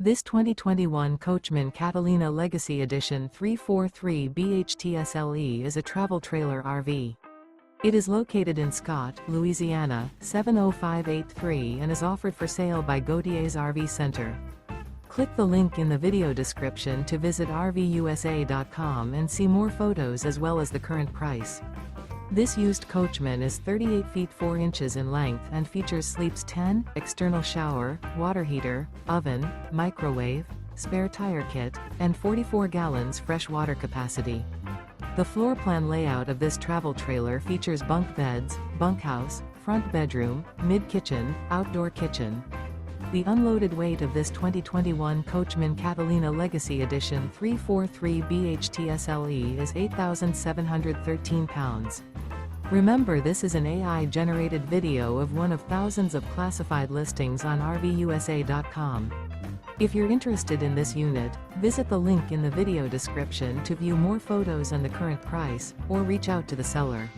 This 2021 Coachmen Catalina Legacy Edition 343 BHTSLE is a travel trailer RV. It is located in Scott, Louisiana, 70583 and is offered for sale by Gauthiers RV Center. Click the link in the video description to visit RVUSA.com and see more photos as well as the current price. This used Coachman is 38 feet 4 inches in length and features sleeps 10, external shower, water heater, oven, microwave, spare tire kit, and 44 gallons fresh water capacity. The floor plan layout of this travel trailer features bunk beds, bunkhouse, front bedroom, mid-kitchen, outdoor kitchen. The unloaded weight of this 2021 Coachmen Catalina Legacy Edition 343 BHTSLE is 8,713 pounds. Remember, this is an AI-generated video of one of thousands of classified listings on RVUSA.com. If you're interested in this unit, visit the link in the video description to view more photos and the current price, or reach out to the seller.